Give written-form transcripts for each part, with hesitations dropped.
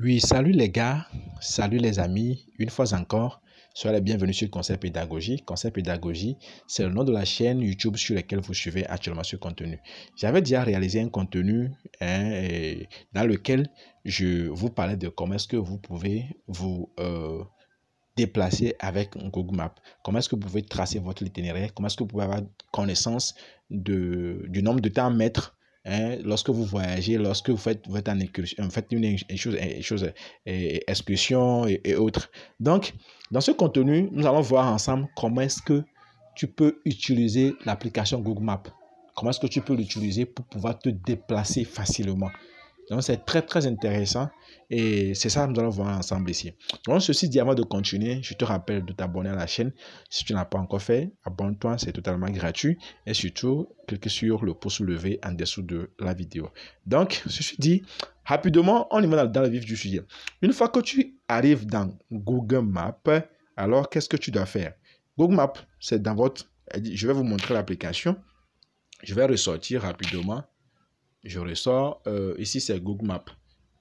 Oui, salut les gars, salut les amis, une fois encore, soyez les bienvenus sur Conseil Pédagogie. Conseil Pédagogie, c'est le nom de la chaîne YouTube sur laquelle vous suivez actuellement ce contenu. J'avais déjà réalisé un contenu dans lequel je vous parlais de comment est-ce que vous pouvez vous déplacer avec un Google Maps. Comment est-ce que vous pouvez tracer votre itinéraire, comment est-ce que vous pouvez avoir connaissance du nombre de temps à mettre lorsque vous voyagez, lorsque vous faites une excursion et autres. Donc, dans ce contenu, nous allons voir ensemble comment est-ce que tu peux utiliser l'application Google Maps. Comment est-ce que tu peux l'utiliser pour pouvoir te déplacer facilement. Donc, c'est très intéressant et c'est ça que nous allons voir ensemble ici. Donc, ceci dit, avant de continuer, je te rappelle de t'abonner à la chaîne. Si tu n'as pas encore fait, abonne-toi, c'est totalement gratuit. Et surtout, clique sur le pouce levé en dessous de la vidéo. Donc, ceci dit, rapidement, on y va dans le vif du sujet. Une fois que tu arrives dans Google Maps, alors qu'est-ce que tu dois faire? Google Maps, c'est dans votre... Je vais vous montrer l'application. Je vais ressortir rapidement. Je ressors, ici c'est Google Maps.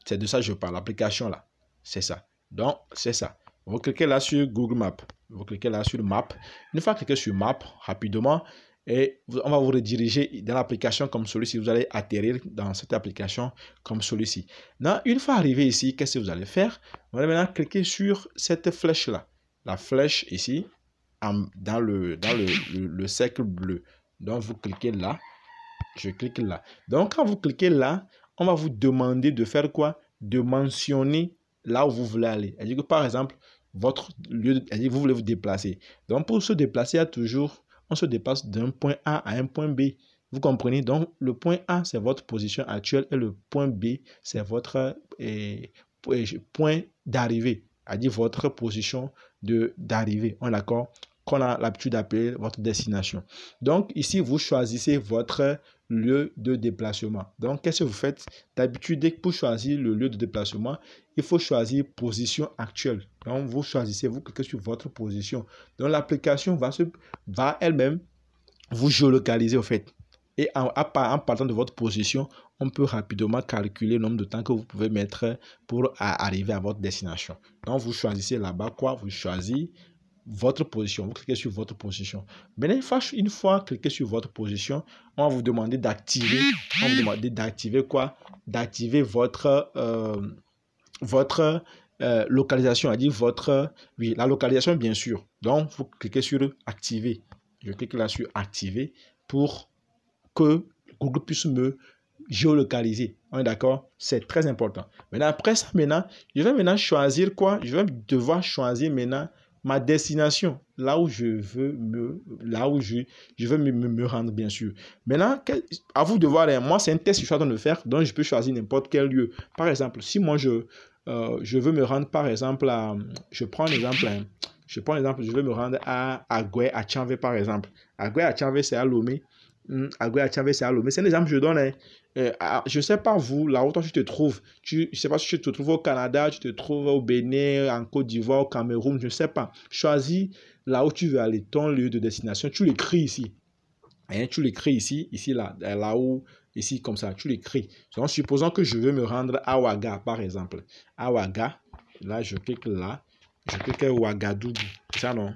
C'est de ça que je parle, l'application là. C'est ça. Donc, c'est ça. Vous cliquez là sur Google Maps. Vous cliquez là sur Map. Une fois cliqué sur Map, rapidement, et on va vous rediriger dans l'application comme celui-ci. Vous allez atterrir dans cette application comme celui-ci. Une fois arrivé ici, qu'est-ce que vous allez faire? Vous allez maintenant cliquer sur cette flèche là. La flèche ici, dans le cercle bleu. Donc, vous cliquez là. Je clique là. Donc, quand vous cliquez là, on va vous demander de faire quoi? De mentionner là où vous voulez aller. C'est-à-dire que, par exemple, votre lieu, vous voulez vous déplacer. Donc, pour se déplacer, on se déplace d'un point A à un point B. Vous comprenez? Donc, le point A, c'est votre position actuelle et le point B, c'est votre point d'arrivée. C'est-à-dire votre position d'arrivée. On est d'accord? Qu'on a l'habitude d'appeler votre destination. Donc, ici, vous choisissez votre lieu de déplacement. Donc, qu'est-ce que vous faites? D'habitude, pour choisir le lieu de déplacement, il faut choisir position actuelle. Donc, vous choisissez, vous cliquez sur votre position. Donc, l'application va elle-même vous géolocaliser au fait. Et en partant de votre position, on peut rapidement calculer le nombre de temps que vous pouvez mettre pour arriver à votre destination. Donc, vous choisissez là-bas quoi? Vous choisissez votre position. Vous cliquez sur votre position. Maintenant, une fois cliqué sur votre position, on va vous demander d'activer. On va vous demander d'activer quoi? D'activer votre localisation, c'est-à-dire la localisation bien sûr. Donc, vous cliquez sur activer. Je clique là sur activer pour que Google puisse me géolocaliser. On est d'accord? C'est très important. Maintenant, après ça, je vais maintenant choisir quoi? Je vais devoir choisir maintenant ma destination, là où je veux me rendre, bien sûr. Maintenant, à vous de voir, moi, c'est un test que je suis en train de faire, donc je peux choisir n'importe quel lieu. Par exemple, si moi, je veux me rendre, par exemple, je prends l'exemple, je veux me rendre à Agoué, à Tchanvé, par exemple. Agoué, à Tchanvé, c'est à Lomé. Agoué, à Tchanvé, c'est à Lomé. C'est un exemple que je donne. Je ne sais pas vous, là où toi tu te trouves. Je ne sais pas si tu te trouves au Canada, tu te trouves au Bénin, en Côte d'Ivoire, au Cameroun, je ne sais pas. Choisis là où tu veux aller, ton lieu de destination. Tu l'écris ici. Tu l'écris ici, là où, ici comme ça, tu l'écris. Donc, supposons que je veux me rendre à Ouaga, par exemple. À Ouaga, là, je clique là. Je clique à Ouagadougou. C'est ça, non?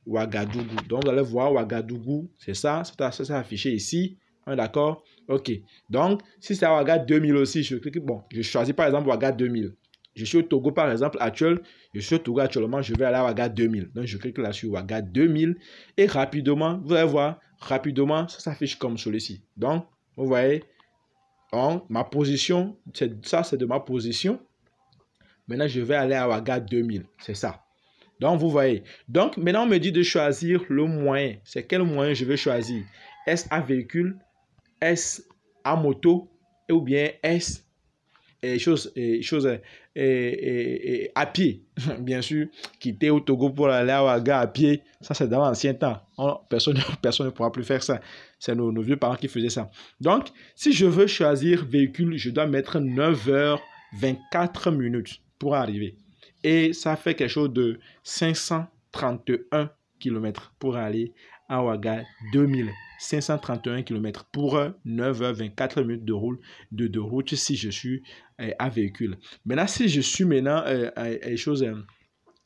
Ouagadougou. Donc, vous allez voir Ouagadougou. C'est ça, c'est affiché ici. On est d'accord? Ok. Donc, si c'est à Ouaga 2000 aussi, je clique. Bon, je choisis par exemple Ouaga 2000. Je suis au Togo par exemple actuel. Je suis au Togo actuellement. Je vais aller à Ouaga 2000. Donc, je clique là sur Ouaga 2000. Et rapidement, vous allez voir, rapidement, ça s'affiche comme celui-ci. Donc, vous voyez, ma position, c'est de ma position. Maintenant, je vais aller à Ouaga 2000. C'est ça. Donc, vous voyez. Donc, maintenant, on me dit de choisir le moyen. C'est quel moyen je vais choisir? Est-ce à véhicule? Est-ce à moto? Ou bien est-ce à pied? Bien sûr, quitter au Togo pour aller à Ouaga à pied, ça c'est dans l'ancien temps. Personne ne pourra plus faire ça. C'est nos vieux parents qui faisaient ça. Donc, si je veux choisir véhicule, je dois mettre 9h24 minutes pour arriver. Et ça fait quelque chose de 531 km pour aller à Ouaga 2531 km pour 9h24 minutes de route si je suis à véhicule. Maintenant, si je suis maintenant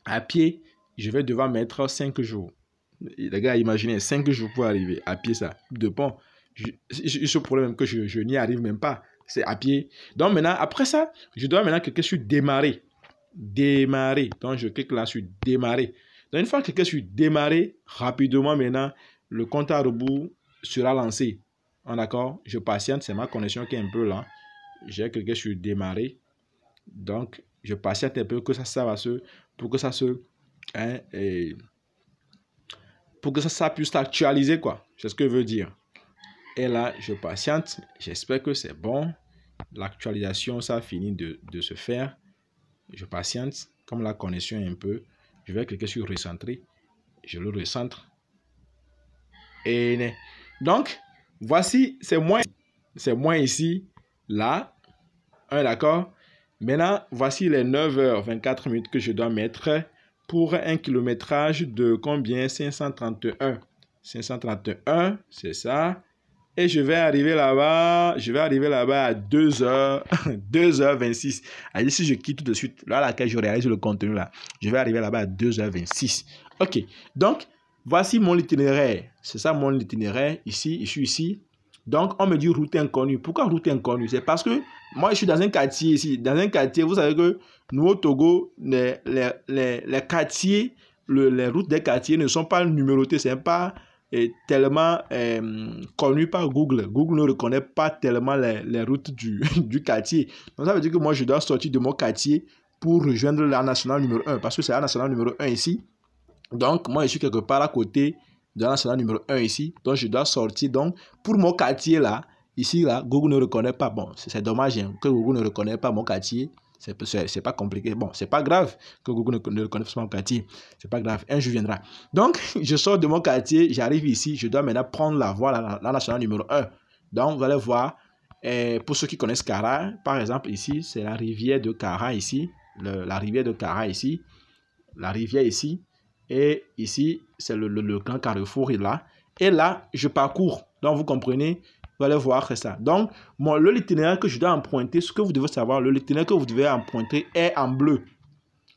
à pied, je vais devoir mettre 5 jours. Les gars, imaginez 5 jours pour arriver à pied, ça. De bon, ce problème que je n'y arrive même pas. C'est à pied. Donc maintenant, après ça, je dois maintenant cliquer sur démarrer. Démarrer. Donc je clique là sur démarrer. Donc une fois que je clique sur démarrer, rapidement maintenant, le compte à rebours sera lancé. D'accord? Je patiente, c'est ma connexion qui est un peu là. J'ai cliqué sur démarrer. Donc je patiente un peu que pour que ça puisse s'actualiser, quoi. C'est ce que je veux dire. Et là, je patiente. J'espère que c'est bon. L'actualisation, ça a fini de se faire. Je patiente. Comme la connexion est un peu, je vais cliquer sur recentrer. Je le recentre. Et donc, voici, c'est moi ici, là. D'accord. Maintenant, voici les 9h24 minutes que je dois mettre pour un kilométrage de combien? 531. 531, c'est ça. Et je vais arriver là-bas à 2h, 2h26. Allez, si je quitte tout de suite, là, laquelle je réalise le contenu là, je vais arriver là-bas à 2h26. Ok, donc, voici mon itinéraire. C'est ça mon itinéraire, ici, je suis ici. Donc, on me dit route inconnue. Pourquoi route inconnue? C'est parce que moi, je suis dans un quartier ici. Dans un quartier, vous savez que nous, au Togo, les quartiers, les routes des quartiers ne sont pas numérotées. Ce n'est pas tellement connu par Google. Google ne reconnaît pas tellement les routes du quartier. Donc, ça veut dire que moi, je dois sortir de mon quartier pour rejoindre la nationale numéro 1. Parce que c'est la nationale numéro 1 ici. Donc, moi, je suis quelque part à côté de la nationale numéro 1 ici. Donc, je dois sortir. Donc, pour mon quartier là, ici, là, Google ne reconnaît pas. Bon, c'est dommage hein, que Google ne reconnaît pas mon quartier. C'est pas compliqué. Bon, c'est pas grave que Google ne reconnaisse pas mon quartier. C'est pas grave. Un jour viendra. Donc, je sors de mon quartier, j'arrive ici. Je dois maintenant prendre la voie, la nationale numéro 1. Donc, vous allez voir, pour ceux qui connaissent Kara, par exemple, ici, c'est la rivière de Kara ici. La rivière de Kara ici. La rivière ici. Et ici, c'est le grand carrefour est là. Et là, je parcours. Donc, vous comprenez, vous allez voir, c'est ça. Donc, l'itinéraire que je dois emprunter, ce que vous devez savoir, l'itinéraire que vous devez emprunter est en bleu.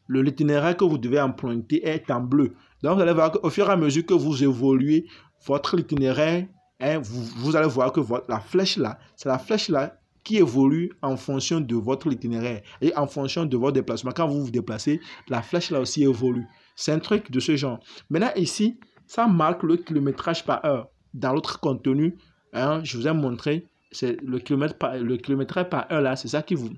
L'itinéraire que vous devez emprunter est en bleu. Donc, vous allez voir qu'au fur et à mesure que vous évoluez, votre itinéraire, hein, vous allez voir que la flèche là, c'est la flèche là qui évolue en fonction de votre itinéraire et en fonction de votre déplacement. Quand vous vous déplacez, la flèche là aussi évolue. C'est un truc de ce genre. Maintenant, ici, ça marque le kilométrage par heure. Dans l'autre contenu, hein, je vous ai montré, c'est le kilométrage par heure là, c'est ça qui vous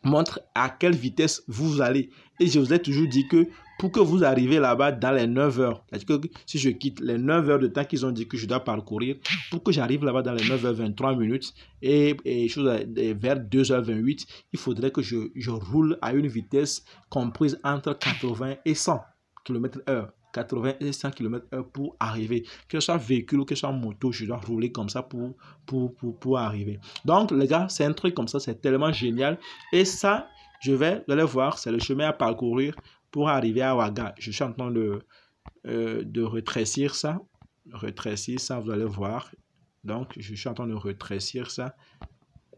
montre à quelle vitesse vous allez. Et je vous ai toujours dit que pour que vous arrivez là-bas dans les 9 heures, c'est-à-dire que si je quitte les 9 heures de temps qu'ils ont dit que je dois parcourir, pour que j'arrive là-bas dans les 9h23 minutes et vers 2h28, il faudrait que je roule à une vitesse comprise entre 80 et 100 km/h. 80 et 100 km/h pour arriver. Que ce soit véhicule ou que ce soit moto, je dois rouler comme ça pour arriver. Donc, les gars, c'est un truc comme ça, c'est tellement génial. Et ça, vous allez voir, c'est le chemin à parcourir pour arriver à Ouaga. Je suis en train de rétrécir ça. Rétrécir ça, vous allez voir. Donc, je suis en train de rétrécir ça.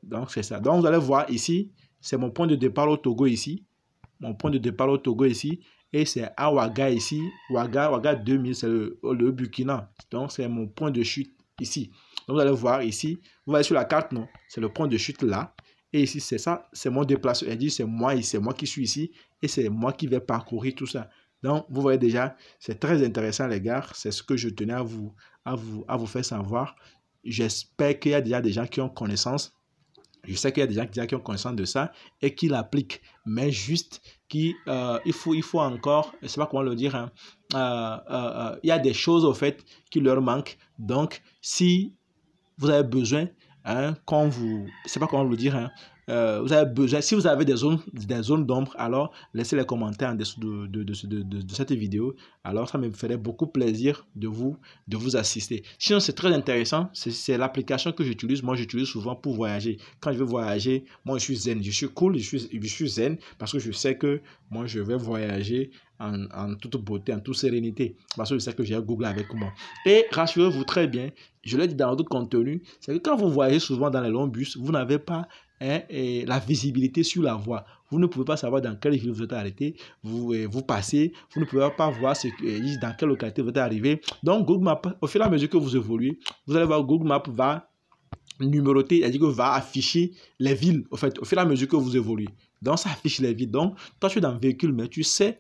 Donc, c'est ça. Donc, vous allez voir ici, c'est mon point de départ au Togo ici. Mon point de départ au Togo ici. Et c'est à Ouaga ici. Ouaga 2000, c'est le Burkina. Donc, c'est mon point de chute ici. Donc, vous allez voir ici. Vous voyez sur la carte, non? C'est le point de chute là. Et ici, c'est ça. C'est mon déplacement. Elle dit, c'est moi qui suis ici. Et c'est moi qui vais parcourir tout ça. Donc, vous voyez déjà, c'est très intéressant, les gars. C'est ce que je tenais à vous faire savoir. J'espère qu'il y a déjà des gens qui ont connaissance. Je sais qu'il y a des gens qui ont connaissance de ça et qui l'appliquent, mais juste il faut encore, je ne sais pas comment le dire, hein, il y a des choses au fait qui leur manquent. Donc, si vous avez besoin, hein, je ne sais pas comment le dire, hein, vous avez besoin, si vous avez des zones d'ombre, alors laissez les commentaires en dessous de cette vidéo. Alors ça me ferait beaucoup plaisir de vous assister. Sinon, c'est très intéressant. C'est l'application que j'utilise. Moi, j'utilise souvent pour voyager. Quand je veux voyager, moi, je suis zen. Je suis cool, je suis zen parce que je sais que moi, je vais voyager en toute beauté, en toute sérénité. Parce que je sais que j'ai Google avec moi. Et rassurez-vous très bien, je l'ai dit dans d'autres contenus, c'est que quand vous voyagez souvent dans les longs bus, vous n'avez pas la visibilité sur la voie. Vous ne pouvez pas savoir dans quelle ville vous êtes arrêté, vous passez, vous ne pouvez pas voir dans quelle localité vous êtes arrivé. Donc, Google Maps, au fur et à mesure que vous évoluez, vous allez voir Google Maps va numéroter, c'est-à-dire que va afficher les villes, au fur et à mesure que vous évoluez. Donc, ça affiche les villes. Donc, toi, tu es dans le véhicule, mais tu sais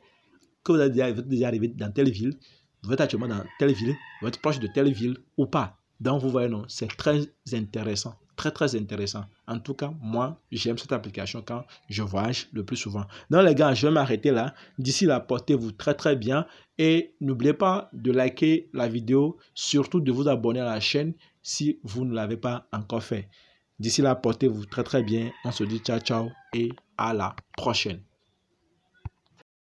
que vous êtes déjà arrivé dans telle ville, vous êtes actuellement dans telle ville, vous êtes proche de telle ville ou pas. Donc, vous voyez, non, c'est très intéressant. Très, très intéressant. En tout cas, moi, j'aime cette application quand je voyage le plus souvent. Donc, les gars, je vais m'arrêter là. D'ici là, portez-vous très, très bien. Et n'oubliez pas de liker la vidéo, surtout de vous abonner à la chaîne si vous ne l'avez pas encore fait. D'ici là, portez-vous très, très bien. On se dit ciao, ciao et à la prochaine.